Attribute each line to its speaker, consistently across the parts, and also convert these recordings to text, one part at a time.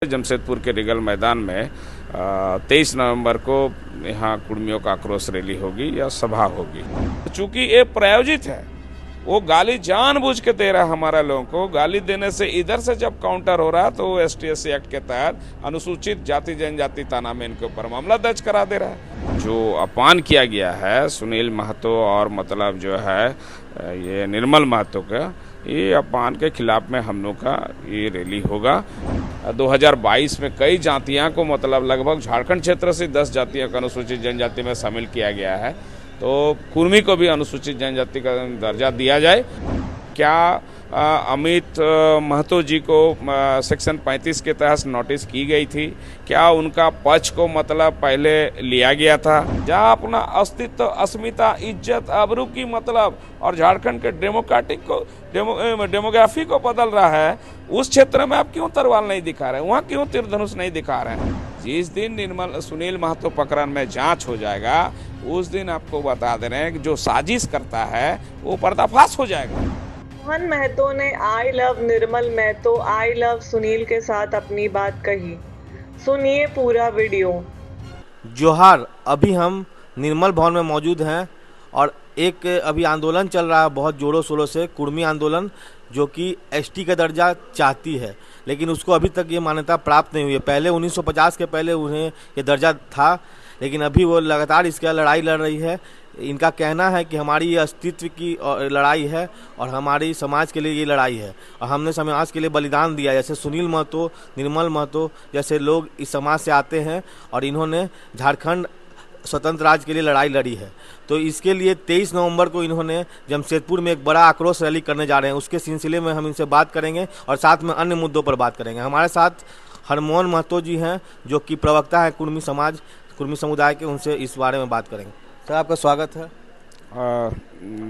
Speaker 1: जमशेदपुर के रिगल मैदान में 23 नवंबर को यहाँ कुर्मियों का आक्रोश रैली होगी या सभा होगी। चूंकि ये प्रायोजित है, वो गाली जानबूझ के दे रहा है हमारा लोगों को। गाली देने से इधर से जब काउंटर हो रहा है तो वो ST/SC एक्ट के तहत अनुसूचित जाति जनजाति थाना में इनके ऊपर मामला दर्ज करा दे रहा है। जो अपमान किया गया है सुनील महतो और मतलब जो है ये निर्मल महतो का, ये अपमान के खिलाफ में हम लोग का ये रैली होगा। 2022 में कई जातियां को मतलब लगभग झारखंड क्षेत्र से 10 जातियों को अनुसूचित जनजाति में शामिल किया गया है, तो कुर्मी को भी अनुसूचित जनजाति का दर्जा दिया जाए। क्या अमित महतो जी को सेक्शन 35 के तहत नोटिस की गई थी? क्या उनका पक्ष को मतलब पहले लिया गया था? जहाँ अपना अस्तित्व, अस्मिता, इज्जत, आबरू की मतलब और झारखंड के डेमोक्रेटिक को डेमोग्राफी को बदल रहा है, उस क्षेत्र में आप क्यों तलवार नहीं दिखा रहे हैं? वहाँ क्यों तीर धनुष नहीं दिखा रहे हैं? जिस दिन सुनील महतो प्रकरण में जांच हो जाएगा, उस दिन आपको बता दे रहे हैं कि जो साजिश करता है वो पर्दाफाश हो जाएगा।
Speaker 2: मोहन महतो ने I love Nirmal Mahato, I love Sunil के साथ अपनी बात कही। सुनिए पूरा वीडियो।
Speaker 3: जोहार, अभी हम निर्मल भवन में मौजूद हैं और एक अभी आंदोलन चल रहा है बहुत जोरों शोरों से, कुर्मी आंदोलन, जो कि ST का दर्जा चाहती है, लेकिन उसको अभी तक ये मान्यता प्राप्त नहीं हुई है। पहले 1950 के पहले उन्हें ये दर्जा था, लेकिन अभी वो लगातार इसका लड़ाई लड़ रही है। इनका कहना है कि हमारी ये अस्तित्व की लड़ाई है और हमारी समाज के लिए ये लड़ाई है और हमने समाज के लिए बलिदान दिया। जैसे सुनील महतो, निर्मल महतो जैसे लोग इस समाज से आते हैं और इन्होंने झारखंड स्वतंत्र राज्य के लिए लड़ाई लड़ी है, तो इसके लिए 23 नवंबर को इन्होंने जमशेदपुर में एक बड़ा आक्रोश रैली करने जा रहे हैं। उसके सिलसिले में हम इनसे बात करेंगे और साथ में अन्य मुद्दों पर बात करेंगे। हमारे साथ हरमोहन महतो जी हैं, जो कि प्रवक्ता है कुर्मी समुदाय के, उनसे इस बारे में बात करेंगे। सर, आपका स्वागत है।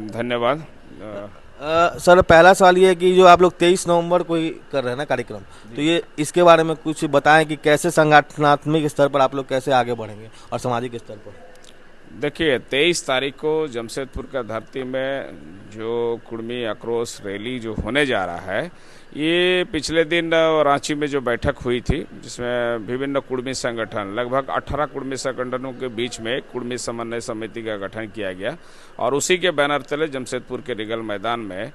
Speaker 1: धन्यवाद।
Speaker 3: सर, पहला सवाल ये है कि जो आप लोग 23 नवंबर को ही कर रहे हैं ना कार्यक्रम, तो ये इसके बारे में कुछ बताएं कि कैसे संगठनात्मक स्तर पर आप लोग कैसे आगे बढ़ेंगे और सामाजिक स्तर पर।
Speaker 1: देखिए, 23 तारीख को जमशेदपुर का धरती में जो कुर्मी आक्रोश रैली जो होने जा रहा है, ये पिछले दिन रांची में जो बैठक हुई थी, जिसमें विभिन्न कुर्मी संगठन, लगभग 18 कुर्मी संगठनों के बीच में कुर्मी समन्वय समिति का गठन किया गया और उसी के बैनर तले जमशेदपुर के रिगल मैदान में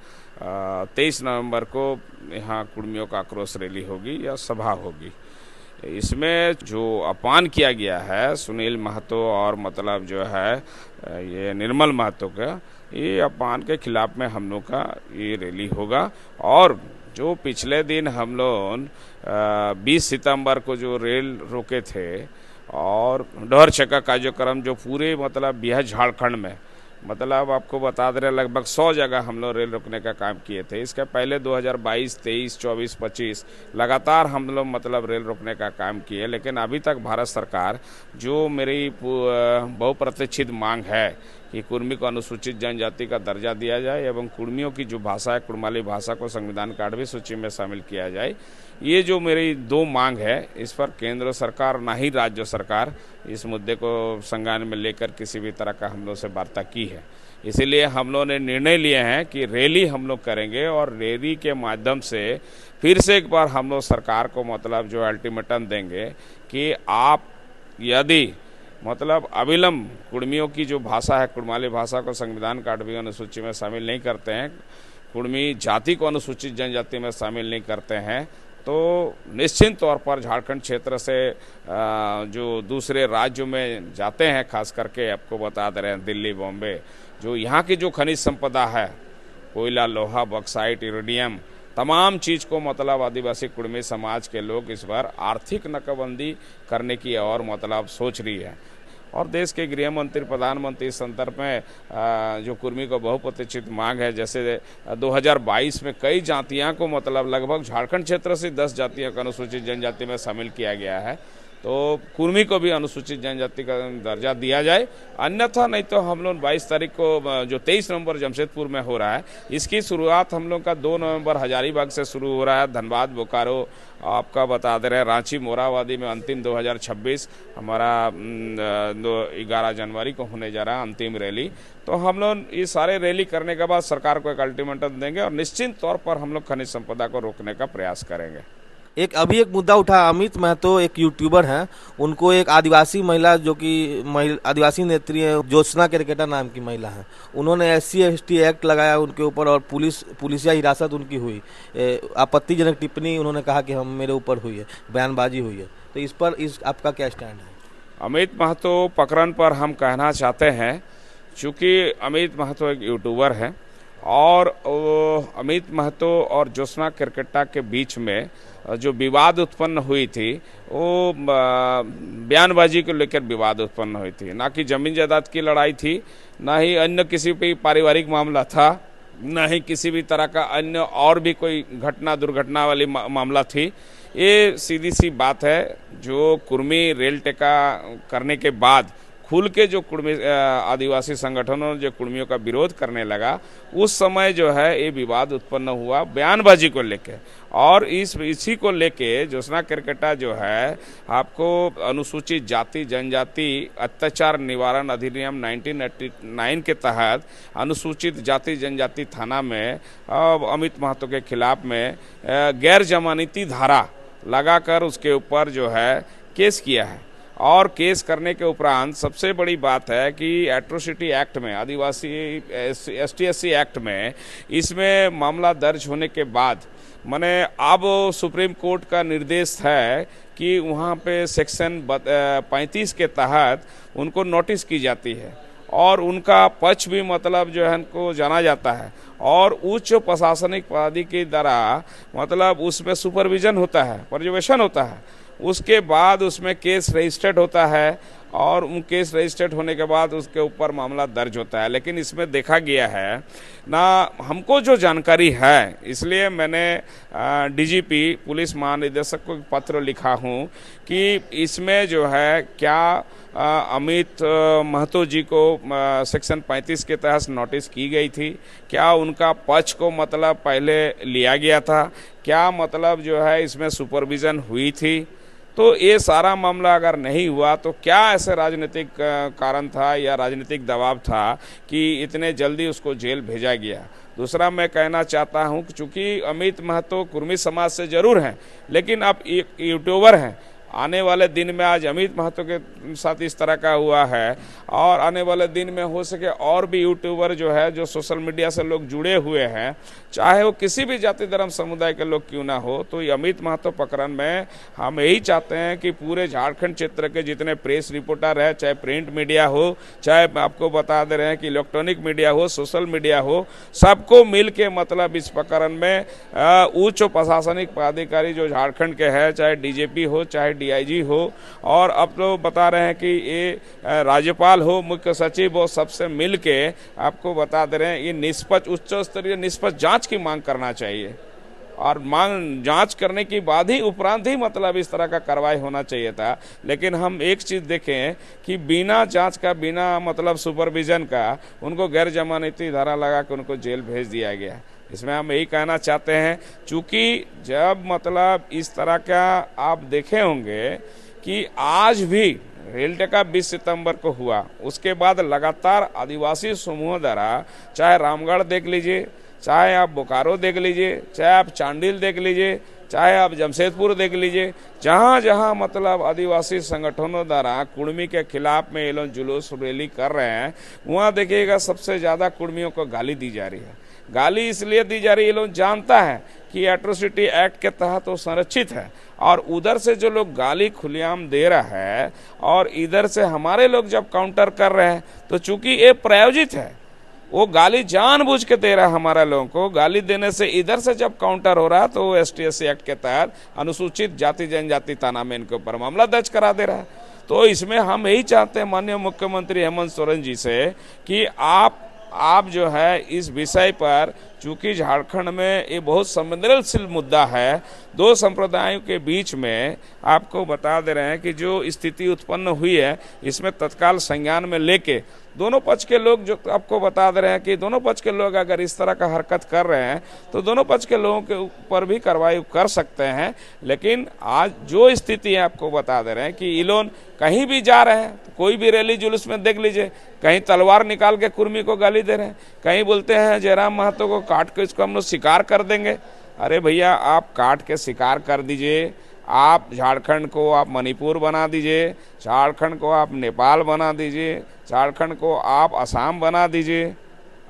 Speaker 1: 23 नवंबर को यहाँ कुर्मियों का आक्रोश रैली होगी या सभा होगी। इसमें जो अपमान किया गया है सुनील महतो और मतलब जो है ये निर्मल महतो का, ये अपमान के खिलाफ में हम लोग का ये रैली होगा। और जो पिछले दिन हम लोग 20 सितंबर को जो रेल रोके थे और डोहर चक्का कार्यक्रम जो पूरे मतलब बिहार झारखंड में, मतलब आपको बता दे रहे लगभग 100 जगह हम लोग रेल रोकने का काम किए थे। इसके पहले 2022, 23, 24, 25 लगातार हम लोग मतलब रेल रोकने का काम किए, लेकिन अभी तक भारत सरकार, जो मेरी बहुप्रतीक्षित मांग है कि कुर्मी को अनुसूचित जनजाति का दर्जा दिया जाए एवं कुर्मियों की जो भाषा है कुड़माली भाषा को संविधान की 8वीं सूची में शामिल किया जाए, ये जो मेरी 2 मांग है, इस पर केंद्र सरकार ना ही राज्य सरकार इस मुद्दे को संज्ञान में लेकर किसी भी तरह का हम लोग से वार्ता की है। इसीलिए हम लोग ने निर्णय लिए हैं कि रैली हम लोग करेंगे और रैली के माध्यम से फिर से एक बार हम लोग सरकार को मतलब जो अल्टीमेटम देंगे कि आप यदि मतलब अविलंब कुर्मियों की जो भाषा है कुड़माली भाषा को संविधान की 8वीं अनुसूची में शामिल नहीं करते हैं, कुर्मी जाति को अनुसूचित जनजाति में शामिल नहीं करते हैं, तो निश्चित तौर पर झारखंड क्षेत्र से जो दूसरे राज्यों में जाते हैं, खास करके आपको बता दे रहे हैं दिल्ली, बॉम्बे, जो यहाँ की जो खनिज संपदा है, कोयला, लोहा, बॉक्साइट, यूरेनियम, तमाम चीज़ को मतलब आदिवासी कुर्मी समाज के लोग इस बार आर्थिक नाकाबंदी करने की और मतलब सोच रही है। और देश के गृह मंत्री, प्रधानमंत्री इस संदर्भ में जो कुर्मी को बहुप्रतीक्षित मांग है, जैसे 2022 में कई जातियां को मतलब लगभग झारखंड क्षेत्र से 10 जातियों को अनुसूचित जनजाति में शामिल किया गया है, तो कुर्मी को भी अनुसूचित जनजाति का दर्जा दिया जाए। अन्यथा नहीं तो हम लोग 22 तारीख को जो 23 नवंबर जमशेदपुर में हो रहा है, इसकी शुरुआत हम लोग का 2 नवंबर हजारीबाग से शुरू हो रहा है। धनबाद, बोकारो, आपका बता दे रहे हैं रांची, मोराबादी में अंतिम 2026 हमारा 11 जनवरी को होने जा रहा है अंतिम रैली। तो हम लोग ये सारे रैली करने के बाद सरकार को एक अल्टीमेटम देंगे और निश्चित तौर पर हम लोग खनिज संपदा को रोकने का प्रयास करेंगे।
Speaker 3: अभी एक मुद्दा उठा, अमित महतो एक यूट्यूबर हैं, उनको एक आदिवासी महिला जो कि आदिवासी नेत्री है, ज्योत्सना केरकेटा नाम की महिला है, उन्होंने SC/ST एक्ट लगाया उनके ऊपर और पुलिसिया हिरासत उनकी हुई। आपत्तिजनक टिप्पणी उन्होंने कहा कि हम मेरे ऊपर हुई है, बयानबाजी हुई है। तो इस पर आपका क्या स्टैंड है?
Speaker 1: अमित महतो प्रकरण पर हम कहना चाहते हैं, चूँकि अमित महतो एक यूट्यूबर है और अमित महतो और ज्योत्सना केरकेटा के बीच में जो विवाद उत्पन्न हुई थी वो बयानबाजी को लेकर विवाद उत्पन्न हुई थी, ना कि जमीन जायदाद की लड़ाई थी, ना ही अन्य किसी भी पारिवारिक मामला था, ना ही किसी भी तरह का अन्य और भी कोई घटना दुर्घटना वाली मामला थी। ये सीधी सी बात है, जो कुर्मी रेल टेका करने के बाद खुल के जो कुर्मी आदिवासी संगठनों जो कुर्मियों का विरोध करने लगा, उस समय जो है ये विवाद उत्पन्न हुआ बयानबाजी को लेके। और इसी को लेके ज्योत्सना केरकेटा जो है आपको अनुसूचित जाति जनजाति अत्याचार निवारण अधिनियम 1989 के तहत अनुसूचित जाति जनजाति थाना में अमित महतो के खिलाफ में गैर जमानती धारा लगाकर उसके ऊपर जो है केस किया है। और केस करने के उपरांत सबसे बड़ी बात है कि एट्रोसिटी एक्ट में, आदिवासी ST/SC एक्ट में इसमें मामला दर्ज होने के बाद माने अब सुप्रीम कोर्ट का निर्देश है कि वहाँ पे सेक्शन 35 के तहत उनको नोटिस की जाती है और उनका पक्ष भी मतलब जो है उनको जाना जाता है और उच्च प्रशासनिक पदाधिकारी के द्वारा मतलब उसमें सुपरविजन होता है, पर्यवेक्षण होता है। उसके बाद उसमें केस रजिस्टर्ड होता है और उन केस रजिस्टर्ड होने के बाद उसके ऊपर मामला दर्ज होता है। लेकिन इसमें देखा गया है ना, हमको जो जानकारी है, इसलिए मैंने DGP पुलिस महानिदेशक को पत्र लिखा हूँ कि इसमें जो है क्या अमित महतो जी को सेक्शन 35 के तहत नोटिस की गई थी, क्या उनका पक्ष को मतलब पहले लिया गया था, क्या मतलब जो है इसमें सुपरविज़न हुई थी। तो ये सारा मामला अगर नहीं हुआ तो क्या ऐसे राजनीतिक कारण था या राजनीतिक दबाव था कि इतने जल्दी उसको जेल भेजा गया। दूसरा मैं कहना चाहता हूँ कि चूँकि अमित महतो कुर्मी समाज से ज़रूर हैं, लेकिन आप एक यूट्यूबर हैं। आने वाले दिन में आज अमित महतो के साथ इस तरह का हुआ है और आने वाले दिन में हो सके और भी यूट्यूबर जो है, जो सोशल मीडिया से लोग जुड़े हुए हैं, चाहे वो किसी भी जाति धर्म समुदाय के लोग क्यों ना हो, तो ये अमित महतो प्रकरण में हम यही चाहते हैं कि पूरे झारखंड क्षेत्र के जितने प्रेस रिपोर्टर है, चाहे प्रिंट मीडिया हो, चाहे आपको बता दे रहे हैं कि इलेक्ट्रॉनिक मीडिया हो, सोशल मीडिया हो, सबको मिल के मतलब इस प्रकरण में उच्च प्रशासनिक पदाधिकारी जो झारखंड के हैं, चाहे DGP हो, चाहे DIG हो, और अब तो बता रहे हैं कि ये राज्यपाल हो, मुख्य सचिव हो, सबसे मिल के आपको बता दे रहे हैं ये निष्पक्ष उच्च स्तरीय निष्पक्ष जांच की मांग करना चाहिए और जांच करने के बाद ही उपरांत ही मतलब इस तरह का कार्रवाई होना चाहिए था। लेकिन हम एक चीज़ देखें कि बिना जांच का, बिना मतलब सुपरविजन का उनको गैर जमानती धारा लगा के उनको जेल भेज दिया गया। इसमें हम यही कहना चाहते हैं, चूँकि जब मतलब इस तरह का आप देखे होंगे कि आज भी रेल टेका 20 सितंबर को हुआ, उसके बाद लगातार आदिवासी समूह द्वारा, चाहे रामगढ़ देख लीजिए, चाहे आप बोकारो देख लीजिए, चाहे आप चांडिल देख लीजिए, चाहे आप जमशेदपुर देख लीजिए, जहाँ जहाँ मतलब आदिवासी संगठनों द्वारा कुर्मी के खिलाफ में ये लोग जुलूस रैली कर रहे हैं, वहाँ देखिएगा सबसे ज़्यादा कुर्मियों को गाली दी जा रही है। गाली इसलिए दी जा रही है, ये लोग जानता है कि एट्रोसिटी एक्ट के तहत वो संरक्षित है, और उधर से जो लोग गाली खुलेआम दे रहा है और इधर से हमारे लोग जब काउंटर कर रहे हैं, तो चूंकि ये प्रायोजित है, वो गाली जानबूझ के दे रहा है हमारा लोगों को, गाली देने से इधर से जब काउंटर हो रहा है तो वो ST/SC एक्ट के तहत अनुसूचित जाति जनजाति थाना में इनके ऊपर मामला दर्ज करा दे रहा है। तो इसमें हम यही चाहते हैं माननीय मुख्यमंत्री हेमंत सोरेन जी से कि आप जो है इस विषय पर, चूँकि झारखंड में ये बहुत संवेदनशील मुद्दा है, दो संप्रदायों के बीच में, आपको बता दे रहे हैं कि जो स्थिति उत्पन्न हुई है इसमें तत्काल संज्ञान में लेके दोनों पक्ष के लोग, जो आपको बता दे रहे हैं कि दोनों पक्ष के लोग अगर इस तरह का हरकत कर रहे हैं तो दोनों पक्ष के लोगों के ऊपर भी कार्रवाई कर सकते हैं। लेकिन आज जो स्थिति है आपको बता दे रहे हैं कि ये लोग कहीं भी जा रहे हैं, कोई भी रैली जुलूस में देख लीजिए, कहीं तलवार निकाल के कुर्मी को गाली दे रहे हैं, कहीं बोलते हैं जयराम महतो को काट के इसको हम लोग शिकार कर देंगे। अरे भैया, आप काट के शिकार कर दीजिए, आप झारखंड को आप मणिपुर बना दीजिए, झारखंड को आप नेपाल बना दीजिए, झारखंड को आप असम बना दीजिए,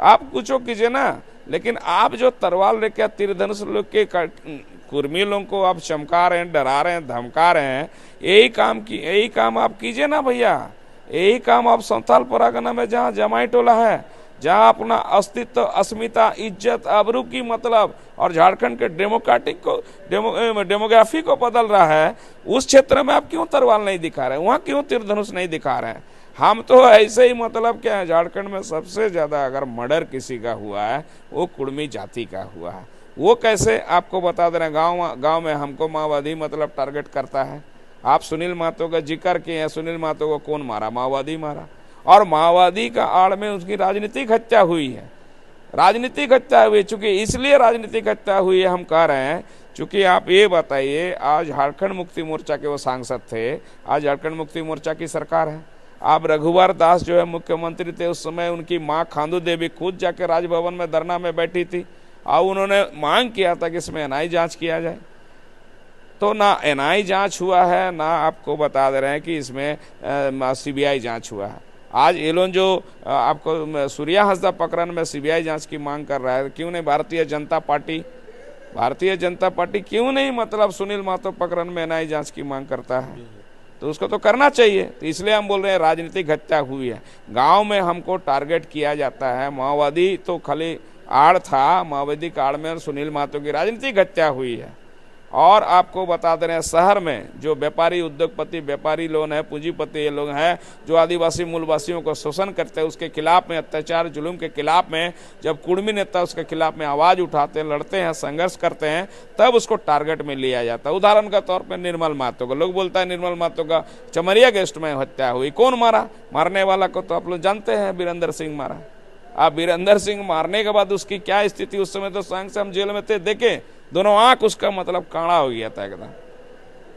Speaker 1: आप कुछ कीजिए ना। लेकिन आप जो तलवार लेके तीर धनुष लोग के कुर्मी लोगों को आप चमका रहे हैं, डरा रहे हैं, धमका रहे हैं, यही काम आप कीजिए ना भैया। यही काम आप संथाल परगना में जहाँ जमाई टोला है, जहाँ अपना अस्तित्व, अस्मिता, इज्जत, आबरू की मतलब और झारखंड के डेमोग्राफी को बदल रहा है, उस क्षेत्र में आप क्यों तलवार नहीं दिखा रहे हैं, वहाँ क्यों तीर धनुष नहीं दिखा रहे हैं। हम तो ऐसे ही मतलब क्या है, झारखंड में सबसे ज़्यादा अगर मर्डर किसी का हुआ है वो कुर्मी जाति का हुआ है। वो कैसे आपको बता दे रहे हैं, गाँव में हमको माओवादी मतलब टारगेट करता है। आप सुनील महतो का जिक्र किए हैं, सुनील महतो को कौन मारा, माओवादी मारा, और माओवादी का आड़ में उसकी राजनीतिक हत्या हुई है, राजनीतिक हत्या हुई। चूंकि इसलिए राजनीतिक हत्या हुई है हम कह रहे हैं, चूंकि आप ये बताइए, आज झारखंड मुक्ति मोर्चा के वो सांसद थे, आज झारखंड मुक्ति मोर्चा की सरकार है। आप रघुवर दास जो है मुख्यमंत्री थे, उस समय उनकी माँ खांडू देवी खुद जाके राजभवन में धरना में बैठी थी और उन्होंने मांग किया था कि इसमें एनआई जांच किया जाए। तो ना एनआई जांच हुआ है, ना आपको बता दे रहे हैं कि इसमें सीबीआई जांच हुआ है। आज ये लोग जो आपको सूर्या हंसदा प्रकरण में सीबीआई जांच की मांग कर रहा है, क्यों नहीं भारतीय जनता पार्टी क्यों नहीं मतलब सुनील महतो प्रकरण में एनआई जांच की मांग करता है, तो उसको तो करना चाहिए। तो इसलिए हम बोल रहे हैं राजनीतिक हत्या हुई है। गांव में हमको टारगेट किया जाता है, माओवादी तो खाली आड़ था, माओवादी का आड़ में सुनील महतो की राजनीतिक हत्या हुई है। और आपको बता दे रहे हैं, शहर में जो व्यापारी, उद्योगपति, व्यापारी लोग हैं, पूंजीपति ये लोग हैं, जो आदिवासी मूलवासियों को शोषण करते हैं, उसके खिलाफ में, अत्याचार जुल्म के खिलाफ में, जब कुर्मी नेता उसके खिलाफ में आवाज़ उठाते हैं, लड़ते हैं, संघर्ष करते हैं, तब उसको टारगेट में लिया जाता है। उदाहरण के तौर पर निर्मल महतो को लोग बोलता है निर्मल महतो का चमरिया गेस्ट में हत्या हुई, कौन मारा? मारने वाला को तो आप लोग जानते हैं, वीरेंद्र सिंह मारा। आप वीरेंद्र सिंह मारने के बाद उसकी क्या स्थिति, उस समय तो संग से हम जेल में थे, देखे दोनों आंख उसका मतलब काड़ा हो गया था एकदम।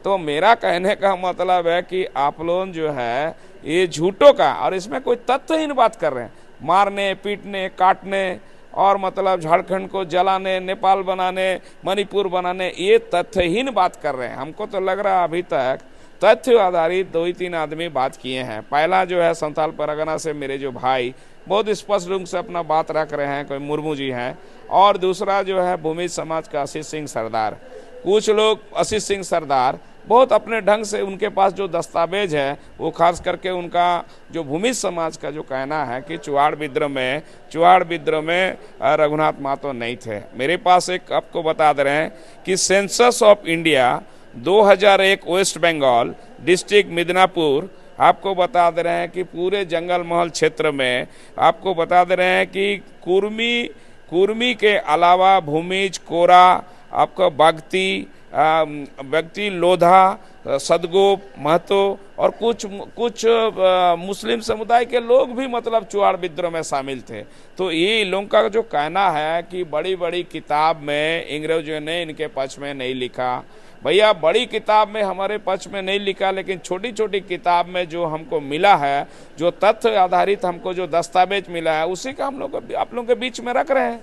Speaker 1: तो मेरा कहने का मतलब है कि आप लोग जो है ये झूठों का, और इसमें कोई तथ्यहीन बात कर रहे हैं, मारने, पीटने, काटने और मतलब झारखंड को जलाने, नेपाल बनाने, मणिपुर बनाने, ये तथ्यहीन बात कर रहे हैं। हमको तो लग रहा है अभी तक तथ्य आधारित 2-3 आदमी बात किए हैं। पहला जो है संथाल परगना से मेरे जो भाई बहुत स्पष्ट रूप से अपना बात रख रहे हैं, कोई मुर्मू जी हैं, और दूसरा जो है भूमि समाज का आशीष सिंह सरदार। कुछ लोग आशीष सिंह सरदार बहुत अपने ढंग से, उनके पास जो दस्तावेज है वो खास करके उनका जो भूमि समाज का जो कहना है कि चुहाड़ विद्रोह में रघुनाथ महतो नहीं थे। मेरे पास एक आपको बता दे रहे हैं कि census of India 2001 West Bengal district Midnapore आपको बता दे रहे हैं कि पूरे जंगल महल क्षेत्र में आपको बता दे रहे हैं कि कुर्मी के अलावा भूमिज, कोरा, आपका व्यक्ति लोधा, सदगोप, महतो और कुछ मुस्लिम समुदाय के लोग भी मतलब चुहाड़ विद्रोह में शामिल थे। तो ये लोगों का जो कहना है कि बड़ी बड़ी किताब में अंग्रेजों ने इनके पक्ष में नहीं लिखा। भैया, बड़ी किताब में हमारे पक्ष में नहीं लिखा, लेकिन छोटी छोटी किताब में जो हमको मिला है, जो तथ्य आधारित हमको जो दस्तावेज मिला है, उसी का हम लोग आप लोगों के बीच में रख रहे हैं।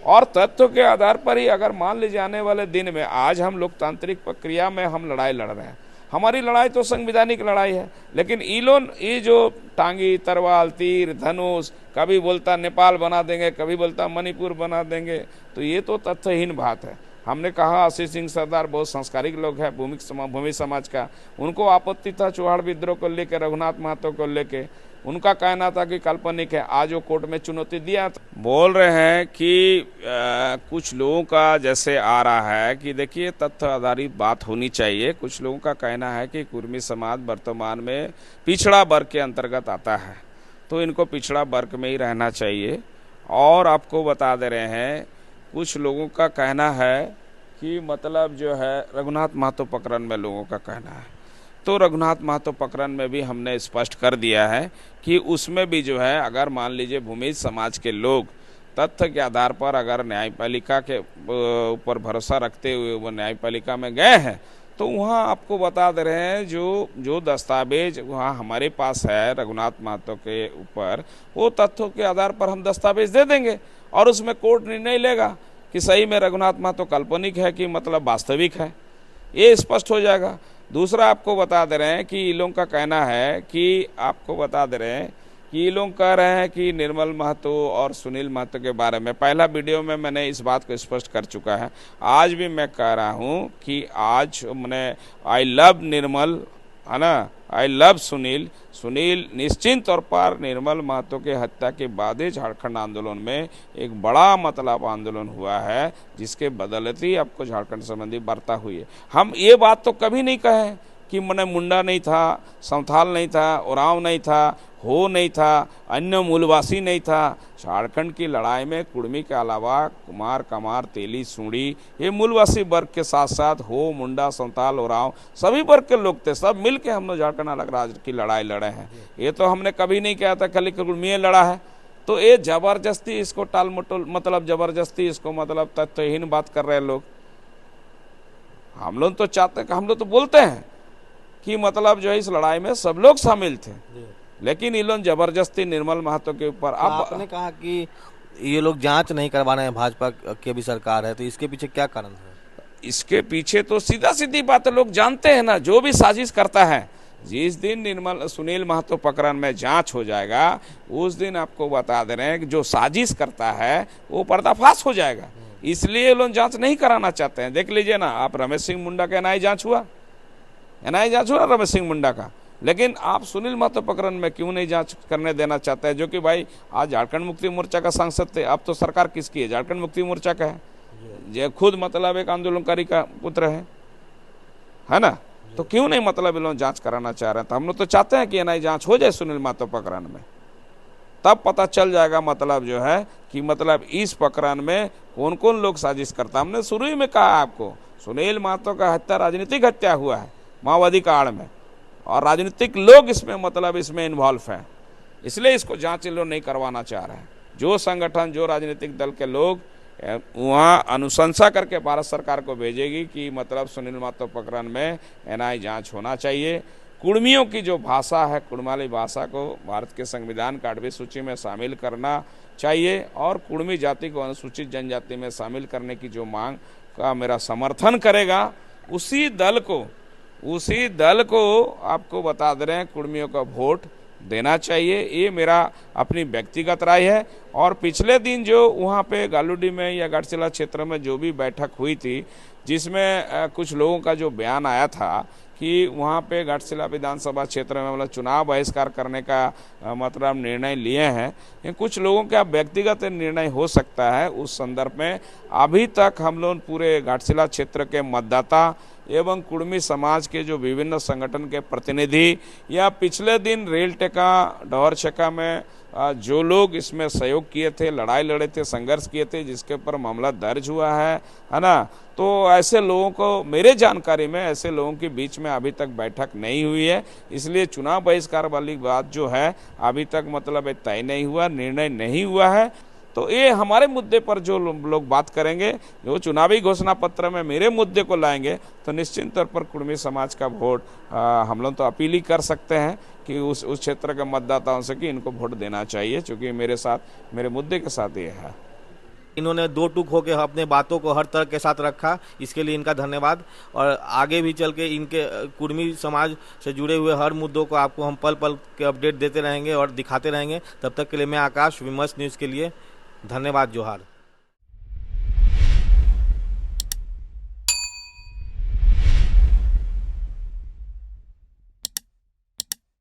Speaker 1: और तथ्यों के आधार पर ही अगर मान लीजिए आने वाले दिन में, आज हम लोकतांत्रिक प्रक्रिया में हम लड़ाई लड़ रहे हैं, हमारी लड़ाई तो संवैधानिक लड़ाई है, लेकिन ये जो टांगी, तरवाल, तीर, धनुष, कभी बोलता नेपाल बना देंगे, कभी बोलता मणिपुर बना देंगे, तो ये तो तथ्यहीन बात है। हमने कहा आशीष सिंह सरदार बहुत संस्कारिक लोग हैं भूमि समाज का, उनको आपत्ति था चुहाड़ विद्रोह को लेकर, रघुनाथ महतो को लेकर, उनका कहना था कि काल्पनिक है। आज वो कोर्ट में चुनौती दिया, बोल रहे हैं कि कुछ लोगों का जैसे आ रहा है कि देखिए तथ्य आधारित बात होनी चाहिए। कुछ लोगों का कहना है कि कुर्मी समाज वर्तमान में पिछड़ा वर्ग के अंतर्गत आता है, तो इनको पिछड़ा वर्ग में ही रहना चाहिए। और आपको बता दे रहे हैं कुछ लोगों का कहना है कि मतलब जो है रघुनाथ महतो प्रकरण में लोगों का कहना है, तो रघुनाथ महतो प्रकरण में भी हमने स्पष्ट कर दिया है कि उसमें भी जो है अगर मान लीजिए भूमि समाज के लोग तथ्य के आधार पर अगर न्यायपालिका के ऊपर भरोसा रखते हुए वो न्यायपालिका में गए हैं, तो वहाँ आपको बता दे रहे हैं जो दस्तावेज वहाँ हमारे पास है रघुनाथ महतो के ऊपर, वो तथ्यों के आधार पर हम दस्तावेज दे देंगे और उसमें कोर्ट निर्णय लेगा। कि सही में रघुनाथ महतो काल्पनिक है कि मतलब वास्तविक है, ये स्पष्ट हो जाएगा। दूसरा आपको बता दे रहे हैं कि ये लोग का कहना है कि आपको बता दे रहे हैं कि ये लोग कह रहे हैं कि निर्मल महतो और सुनील महतो के बारे में पहला वीडियो में मैंने इस बात को स्पष्ट कर चुका है। आज भी मैं कह रहा हूँ कि आज मैंने आई लव निर्मल, है ना, आई लव सुनील। सुनील निश्चित तौर पर निर्मल महतो के हत्या के बाद ही झारखंड आंदोलन में एक बड़ा मतलब आंदोलन हुआ है, जिसके बदौलत ही आपको झारखंड संबंधी वार्ता हुई है। हम ये बात तो कभी नहीं कहे कि मैंने मुंडा नहीं था, संथाल नहीं था, उरांव नहीं था, हो नहीं था, अन्य मूलवासी नहीं था। झारखंड की लड़ाई में कुर्मी के अलावा कुमार, कमार, तेली, सूड़ी, ये मूलवासी वर्ग के साथ साथ हो, मुंडा, संथाल, उरांव सभी वर्ग के लोग थे। सब मिल के हम लोग झारखंड अलग राज्य की लड़ाई लड़े हैं। ये तो हमने कभी नहीं कहा था खाली कुर्मी लड़ा है। तो ये जबरदस्ती इसको टाल मटोल मतलब जबरदस्ती इसको मतलब तथ्यहीन बात कर रहे हैं लोग। हम लोग तो चाहते हैं, हम लोग तो बोलते हैं कि मतलब जो है इस लड़ाई में सब लोग शामिल थे, लेकिन ये लोग जबरदस्ती निर्मल महतो के ऊपर। अब
Speaker 3: आपने कहा कि ये लोग जांच नहीं करवा रहे हैं, भाजपा की भी सरकार है, तो इसके पीछे क्या कारण है?
Speaker 1: इसके पीछे तो सीधा सीधी बात है, लोग जानते हैं ना, जो भी साजिश करता है, जिस दिन सुनील महतो प्रकरण में जांच हो जाएगा उस दिन आपको बता दे रहे हैं कि जो साजिश करता है वो पर्दाफाश हो जाएगा। इसलिए लोग जांच नहीं कराना चाहते हैं। देख लीजिए ना आप, रमेश सिंह मुंडा का एनआईए जांच हुआ, एनआईए जांच हुआ रमेश सिंह मुंडा का, लेकिन आप सुनील महतो प्रकरण में क्यों नहीं जांच करने देना चाहते हैं? जो कि भाई आज झारखंड मुक्ति मोर्चा का सांसद थे, अब तो सरकार किसकी है? झारखंड मुक्ति मोर्चा का है, जो खुद मतलब एक आंदोलनकारी का पुत्र है ना। तो क्यों नहीं मतलब ये लोग जांच कराना चाह रहे हैं? तो हम लोग तो चाहते हैं कि एनआईए जांच हो जाए सुनील महतो प्रकरण में, तब पता चल जाएगा मतलब जो है कि मतलब इस प्रकरण में कौन कौन लोग साजिश करता। हमने शुरू ही में कहा आपको, सुनील महतो का हत्या राजनीतिक हत्या हुआ है माओवादी का आड़ में, और राजनीतिक लोग इसमें मतलब इसमें इन्वॉल्व हैं, इसलिए इसको जांच लोग नहीं करवाना चाह रहे हैं। जो संगठन, जो राजनीतिक दल के लोग वहाँ अनुशंसा करके भारत सरकार को भेजेगी कि मतलब सुनील महतो प्रकरण में एनआईए जांच होना चाहिए। कुर्मियों की जो भाषा है, कुड़माली भाषा को भारत के संविधान का 8वीं सूची में शामिल करना चाहिए, और कुर्मी जाति को अनुसूचित जनजाति में शामिल करने की जो मांग का मेरा समर्थन करेगा, उसी दल को आपको बता दे रहे हैं कुर्मियों का वोट देना चाहिए। ये मेरा अपनी व्यक्तिगत राय है। और पिछले दिन जो वहाँ पे गालूडी में या घाटशिला क्षेत्र में जो भी बैठक हुई थी, जिसमें कुछ लोगों का जो बयान आया था कि वहाँ पे घाटशिला विधानसभा क्षेत्र में मतलब चुनाव बहिष्कार करने का मतलब निर्णय लिए हैं, ये कुछ लोगों का व्यक्तिगत निर्णय हो सकता है। उस संदर्भ में अभी तक हम लोग पूरे घाटशिला क्षेत्र के मतदाता एवं कुर्मी समाज के जो विभिन्न संगठन के प्रतिनिधि, या पिछले दिन रेल टेका, डोहर छक्का में जो लोग इसमें सहयोग किए थे, लड़ाई लड़े थे, संघर्ष किए थे, जिसके ऊपर मामला दर्ज हुआ है ना, तो ऐसे लोगों को, मेरे जानकारी में ऐसे लोगों के बीच में अभी तक बैठक नहीं हुई है। इसलिए चुनाव बहिष्कार वाली बात जो है अभी तक मतलब तय नहीं हुआ, निर्णय नहीं हुआ है। तो ये हमारे मुद्दे पर जो लोग बात करेंगे, जो चुनावी घोषणा पत्र में मेरे मुद्दे को लाएंगे, तो निश्चित तौर पर कुर्मी समाज का वोट हम लोग तो अपील ही कर सकते हैं कि उस क्षेत्र के मतदाताओं से कि इनको वोट देना चाहिए, क्योंकि मेरे मुद्दे के साथ ये है।
Speaker 3: इन्होंने दो टूक होकर अपने बातों को हर तरह के साथ रखा, इसके लिए इनका धन्यवाद। और आगे भी चल के इनके कुर्मी समाज से जुड़े हुए हर मुद्दों को आपको हम पल पल के अपडेट देते रहेंगे और दिखाते रहेंगे। तब तक के लिए मैं आकाश, विमर्श न्यूज़ के लिए धन्यवाद। जोहार।